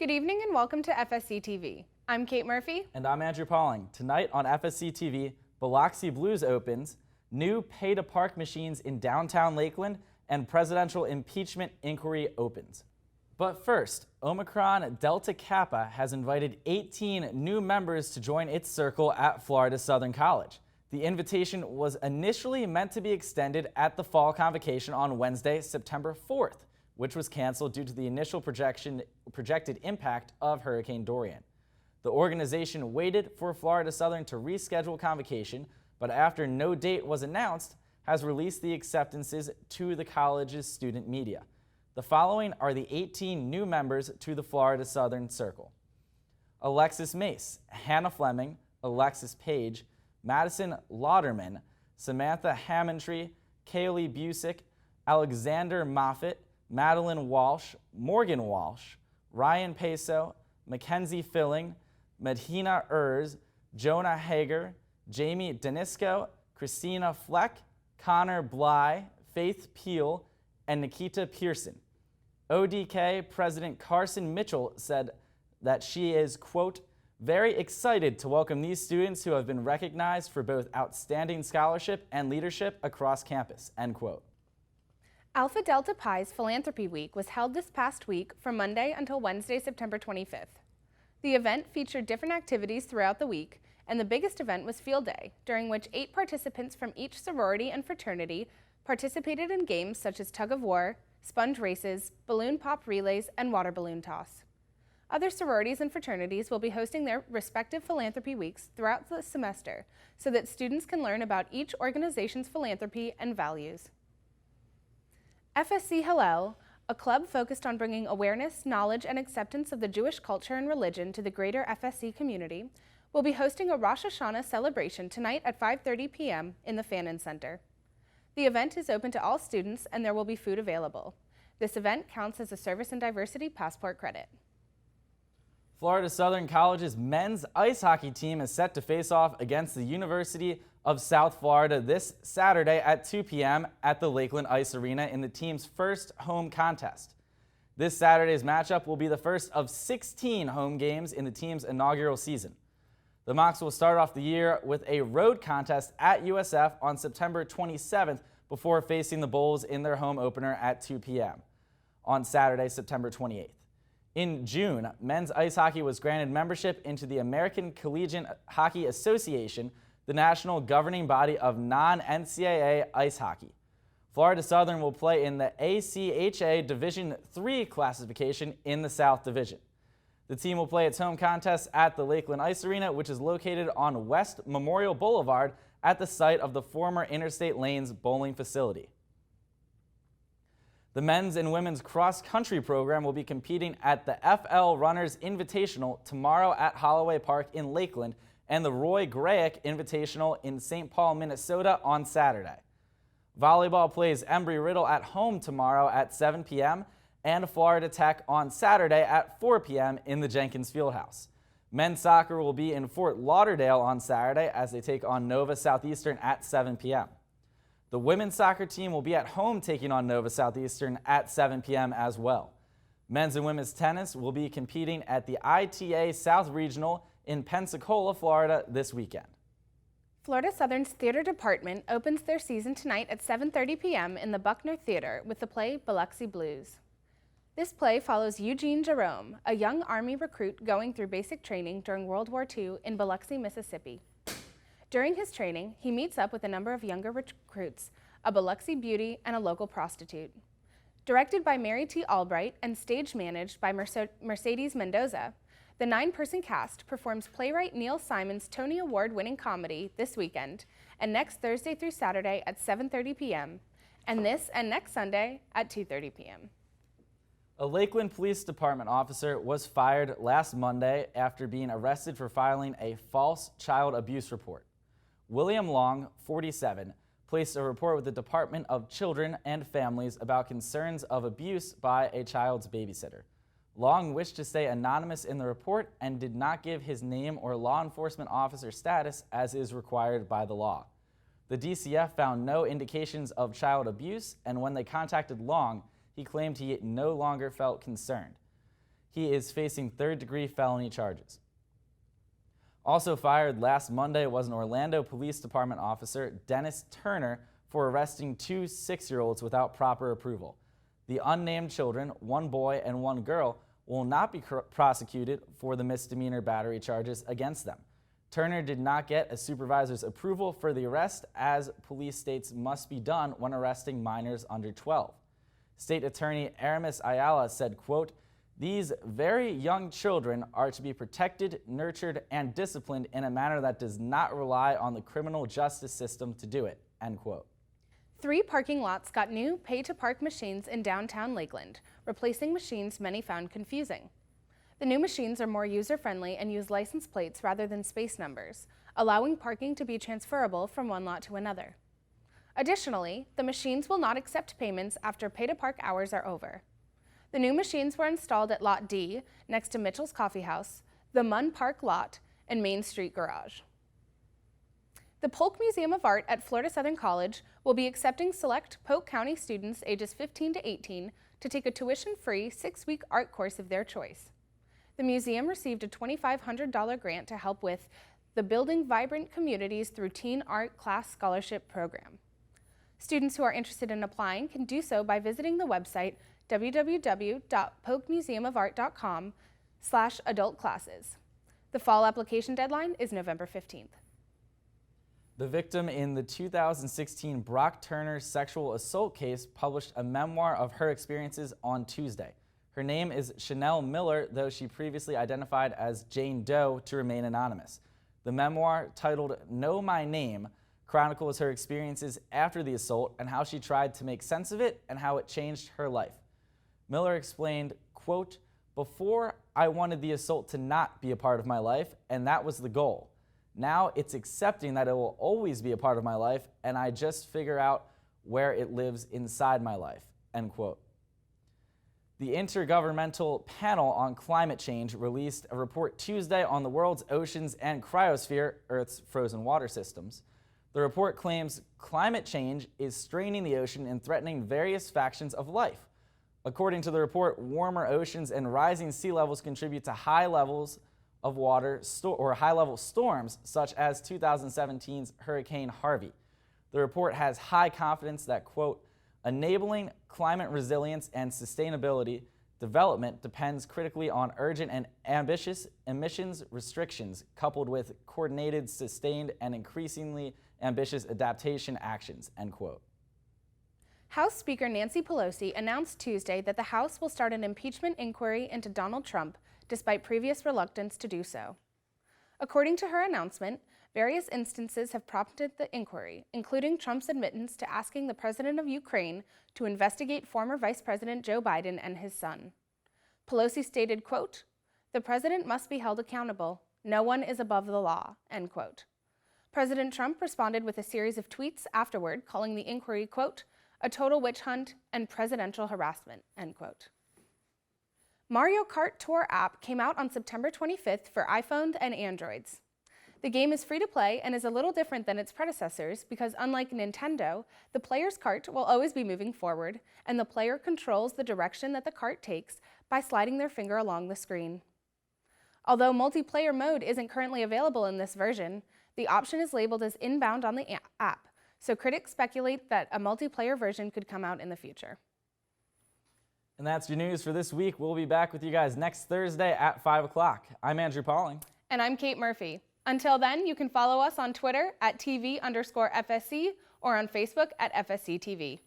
Good evening and welcome to FSC TV. I'm Kate Murphy. And I'm Andrew Pauling. Tonight on FSC TV, Biloxi Blues opens, new pay-to-park machines in downtown Lakeland, and presidential impeachment inquiry opens. But first, Omicron Delta Kappa has invited 18 new members to join its circle at Florida Southern College. The invitation was initially meant to be extended at the fall convocation on Wednesday, September 4th, which was canceled due to the initial projected impact of Hurricane Dorian. The organization waited for Florida Southern to reschedule convocation, but after no date was announced, has released the acceptances to the college's student media. The following are the 18 new members to the Florida Southern Circle: Alexis Mace, Hannah Fleming, Alexis Page, Madison Lauderman, Samantha Hammondtree, Kaylee Busick, Alexander Moffitt, Madeline Walsh, Morgan Walsh, Ryan Peso, Mackenzie Filling, Medina Urs, Jonah Hager, Jamie Danisco, Christina Fleck, Connor Bly, Faith Peel, and Nikita Pearson. ODK President Carson Mitchell said that she is, quote, very excited to welcome these students who have been recognized for both outstanding scholarship and leadership across campus, end quote. Alpha Delta Pi's Philanthropy Week was held this past week from Monday until Wednesday, September 25th. The event featured different activities throughout the week, and the biggest event was Field Day, during which 8 participants from each sorority and fraternity participated in games such as tug of war, sponge races, balloon pop relays, and water balloon toss. Other sororities and fraternities will be hosting their respective philanthropy weeks throughout the semester so that students can learn about each organization's philanthropy and values. FSC Hillel, a club focused on bringing awareness, knowledge, and acceptance of the Jewish culture and religion to the greater FSC community, will be hosting a Rosh Hashanah celebration tonight at 5:30 p.m. in the Fannin Center. The event is open to all students and there will be food available. This event counts as a Service and Diversity Passport credit. Florida Southern College's men's ice hockey team is set to face off against the University of South Florida this Saturday at 2 p.m. at the Lakeland Ice Arena in the team's first home contest. This Saturday's matchup will be the first of 16 home games in the team's inaugural season. The Mocs will start off the year with a road contest at USF on September 27th before facing the Bulls in their home opener at 2 p.m. on Saturday, September 28th. In June, men's ice hockey was granted membership into the American Collegiate Hockey Association, the national governing body of non-NCAA ice hockey. Florida Southern will play in the ACHA Division III classification in the South Division. The team will play its home contest at the Lakeland Ice Arena, which is located on West Memorial Boulevard at the site of the former Interstate Lanes bowling facility. The men's and women's cross-country program will be competing at the FL Runners Invitational tomorrow at Holloway Park in Lakeland and the Roy Grayek Invitational in St. Paul, Minnesota on Saturday. Volleyball plays Embry-Riddle at home tomorrow at 7 p.m. and Florida Tech on Saturday at 4 p.m. in the Jenkins Fieldhouse. Men's soccer will be in Fort Lauderdale on Saturday as they take on Nova Southeastern at 7 p.m. The women's soccer team will be at home taking on Nova Southeastern at 7 p.m. as well. Men's and women's tennis will be competing at the ITA South Regional in Pensacola, Florida this weekend. Florida Southern's theater department opens their season tonight at 7:30 p.m. in the Buckner Theater with the play Biloxi Blues. This play follows Eugene Jerome, a young Army recruit going through basic training during World War II in Biloxi, Mississippi. During his training, he meets up with a number of younger recruits, a Biloxi beauty, and a local prostitute. Directed by Mary T. Albright and stage managed by Mercedes Mendoza, the 9-person cast performs playwright Neil Simon's Tony Award-winning comedy this weekend and next Thursday through Saturday at 7:30 p.m. and this and next Sunday at 2:30 p.m. A Lakeland Police Department officer was fired last Monday after being arrested for filing a false child abuse report. William Long, 47, placed a report with the Department of Children and Families about concerns of abuse by a child's babysitter. Long wished to stay anonymous in the report and did not give his name or law enforcement officer status as is required by the law. The DCF found no indications of child abuse, and when they contacted Long, he claimed he no longer felt concerned. He is facing third-degree felony charges. Also fired last Monday was an Orlando Police Department officer, Dennis Turner, for arresting two 6-year-olds without proper approval. The unnamed children, one boy and one girl, will not be prosecuted for the misdemeanor battery charges against them. Turner did not get a supervisor's approval for the arrest, as police states must be done when arresting minors under 12. State Attorney Aramis Ayala said, quote, "These very young children are to be protected, nurtured, and disciplined in a manner that does not rely on the criminal justice system to do it," end quote. 3 parking lots got new pay-to-park machines in downtown Lakeland, replacing machines many found confusing. The new machines are more user-friendly and use license plates rather than space numbers, allowing parking to be transferable from one lot to another. Additionally, the machines will not accept payments after pay-to-park hours are over. The new machines were installed at Lot D, next to Mitchell's Coffee House, the Munn Park Lot, and Main Street Garage. The Polk Museum of Art at Florida Southern College will be accepting select Polk County students ages 15 to 18 to take a tuition-free 6-week art course of their choice. The museum received a $2,500 grant to help with the Building Vibrant Communities through Teen Art Class Scholarship Program. Students who are interested in applying can do so by visiting the website www.polkmuseumofart.com/adult-classes. The fall application deadline is November 15th. The victim in the 2016 Brock Turner sexual assault case published a memoir of her experiences on Tuesday. Her name is Chanel Miller, though she previously identified as Jane Doe to remain anonymous. The memoir, titled Know My Name, chronicles her experiences after the assault and how she tried to make sense of it and how it changed her life. Miller explained, quote, "Before, I wanted the assault to not be a part of my life, and that was the goal. Now it's accepting that it will always be a part of my life, and I just figure out where it lives inside my life," end quote. The Intergovernmental Panel on Climate Change released a report Tuesday on the world's oceans and cryosphere, Earth's frozen water systems. The report claims climate change is straining the ocean and threatening various factions of life. According to the report, warmer oceans and rising sea levels contribute to high levels of water or high-level storms, such as 2017's Hurricane Harvey. The report has high confidence that, quote, "Enabling climate resilience and sustainability development depends critically on urgent and ambitious emissions restrictions coupled with coordinated, sustained, and increasingly ambitious adaptation actions," end quote. House Speaker Nancy Pelosi announced Tuesday that the House will start an impeachment inquiry into Donald Trump, despite previous reluctance to do so. According to her announcement, various instances have prompted the inquiry, including Trump's admittance to asking the president of Ukraine to investigate former Vice President Joe Biden and his son. Pelosi stated, quote, "The president must be held accountable. No one is above the law," end quote. President Trump responded with a series of tweets afterward, calling the inquiry, quote, "a total witch hunt and presidential harassment," end quote. Mario Kart Tour app came out on September 25th for iPhone and Androids. The game is free to play and is a little different than its predecessors because, unlike Nintendo, the player's cart will always be moving forward, and the player controls the direction that the cart takes by sliding their finger along the screen. Although multiplayer mode isn't currently available in this version, the option is labeled as inbound on the app, so critics speculate that a multiplayer version could come out in the future. And that's your news for this week. We'll be back with you guys next Thursday at 5 o'clock. I'm Andrew Pauling. And I'm Kate Murphy. Until then, you can follow us on Twitter at TV_FSC or on Facebook at FSC TV.